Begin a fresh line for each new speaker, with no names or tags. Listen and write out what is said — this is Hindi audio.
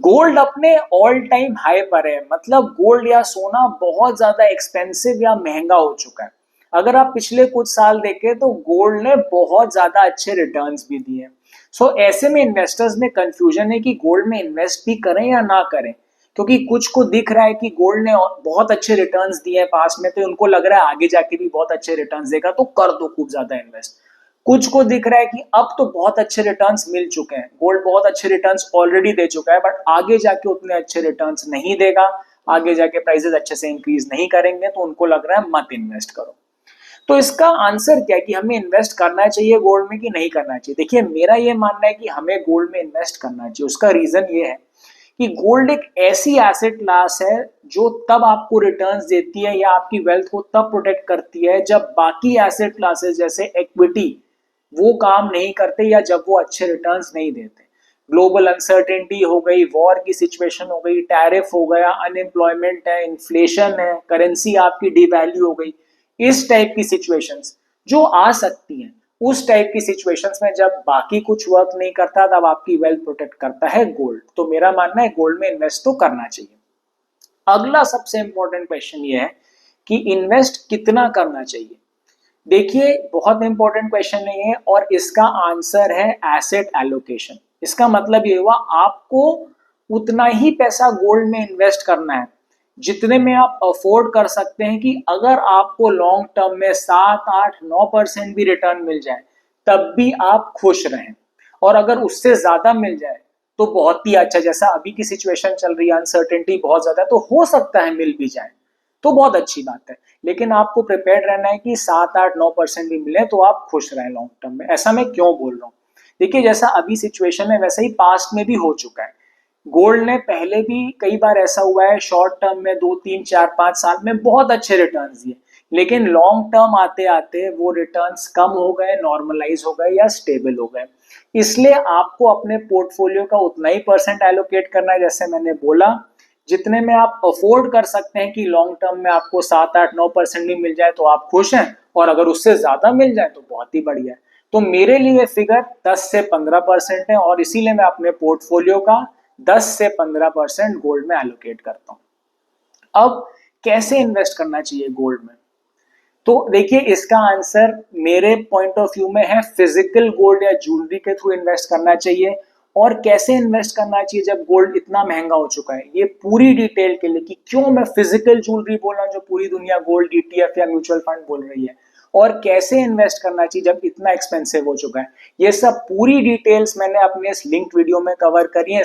गोल्ड अपने ऑल टाइम हाई पर है। मतलब गोल्ड या सोना बहुत ज्यादा एक्सपेंसिव या महंगा हो चुका है। अगर आप पिछले कुछ साल देखें तो गोल्ड ने बहुत ज्यादा अच्छे रिटर्न्स भी दिए। ऐसे में इन्वेस्टर्स में कंफ्यूजन है कि गोल्ड में इन्वेस्ट भी करें या ना करें, क्योंकि कुछ को दिख रहा है कि गोल्ड ने बहुत अच्छे रिटर्न्स दिए हैं पास में, तो उनको लग रहा है आगे जाके भी बहुत अच्छे रिटर्न्स देगा, तो कर दो खूब ज्यादा इन्वेस्ट। कुछ को दिख रहा है कि अब तो बहुत अच्छे रिटर्न्स मिल चुके हैं, गोल्ड बहुत अच्छे रिटर्न्स ऑलरेडी दे चुका है, बट आगे जाके उतने अच्छे रिटर्न्स नहीं देगा, आगे जाके प्राइसेस अच्छे से इंक्रीज नहीं करेंगे, तो उनको लग रहा है मत इन्वेस्ट करो। तो इसका आंसर क्या है कि हमें इन्वेस्ट करना चाहिए गोल्ड में कि नहीं करना चाहिए? देखिए, मेरा ये मानना है कि हमें गोल्ड में इन्वेस्ट करना चाहिए। उसका रीजन ये है कि गोल्ड एक ऐसी एसेट क्लास है जो तब आपको रिटर्न्स देती है या आपकी वेल्थ को तब प्रोटेक्ट करती है जब बाकी एसेट क्लासेस जैसे इक्विटी वो काम नहीं करते या जब वो अच्छे रिटर्न्स नहीं देते। ग्लोबल अनसर्टेनिटी हो गई, वॉर की सिचुएशन हो गई, टैरिफ हो गया, अनएम्प्लॉयमेंट है, इन्फ्लेशन है, करेंसी आपकी डिवैल्यू हो गई, इस टाइप की सिचुएशंस जो आ सकती हैं, उस टाइप की सिचुएशंस में जब बाकी कुछ वर्क नहीं करता तब आपकी वेल्थ प्रोटेक्ट करता है गोल्ड। तो मेरा मानना है गोल्ड में इन्वेस्ट तो करना चाहिए। अगला सबसे इंपॉर्टेंट क्वेश्चन ये है कि इन्वेस्ट कितना करना चाहिए। देखिए, बहुत इंपॉर्टेंट क्वेश्चन नहीं है और इसका आंसर है एसेट एलोकेशन। इसका मतलब ये हुआ आपको उतना ही पैसा गोल्ड में इन्वेस्ट करना है जितने में आप अफोर्ड कर सकते हैं, कि अगर आपको लॉन्ग टर्म में 7 8 9% भी रिटर्न मिल जाए तब भी आप खुश रहें, और अगर उससे ज्यादा मिल जाए तो बहुत ही अच्छा। जैसा अभी की सिचुएशन चल रही है, अनसर्टेनिटी बहुत ज्यादा है, तो हो सकता है मिल भी जाए, तो बहुत अच्छी बात है। लेकिन आपको प्रिपेयर रहना है कि 7 8 9% भी मिले तो आप खुश रहें लॉन्ग टर्म में। ऐसा मैं क्यों बोल रहा हूँ? देखिए, जैसा अभी सिचुएशन है वैसा ही पास्ट में भी हो चुका है। गोल्ड ने पहले भी कई बार ऐसा हुआ है, शॉर्ट टर्म में 2 3 4 5 साल में बहुत अच्छे रिटर्न्स दिए, लेकिन लॉन्ग टर्म आते आते वो रिटर्न्स कम हो गए, नॉर्मलाइज हो गए या स्टेबल हो गए। इसलिए आपको अपने पोर्टफोलियो का उतना ही परसेंट एलोकेट करना है, जैसे मैंने बोला, जितने में आप अफोर्ड कर सकते हैं कि लॉन्ग टर्म में आपको 7 8 9% भी मिल जाए तो आप खुश हैं, और अगर उससे ज्यादा मिल जाए तो बहुत ही बढ़िया है। तो मेरे लिए फिगर 10 से 15% है, और इसीलिए मैं अपने पोर्टफोलियो का 10 से 15% गोल्ड में एलोकेट करता हूं। अब कैसे इन्वेस्ट करना चाहिए गोल्ड में? तो देखिए, इसका आंसर मेरे पॉइंट ऑफ व्यू में है फिजिकल गोल्ड या ज्वेलरी के थ्रू इन्वेस्ट करना चाहिए। और कैसे इन्वेस्ट करना चाहिए जब गोल्ड इतना महंगा हो चुका है, ये पूरी डिटेल के लिए कि क्यों मैं फिजिकल ज्वेलरी बोल रहा हूं जो पूरी दुनिया गोल्ड ईटीएफ या म्यूचुअल फंड बोल रही है, और कैसे इन्वेस्ट करना चाहिए जब इतना एक्सपेंसिव हो चुका है, ये सब पूरी डिटेल्स मैंने अपने इस लिंक्ड वीडियो में कवर करी है।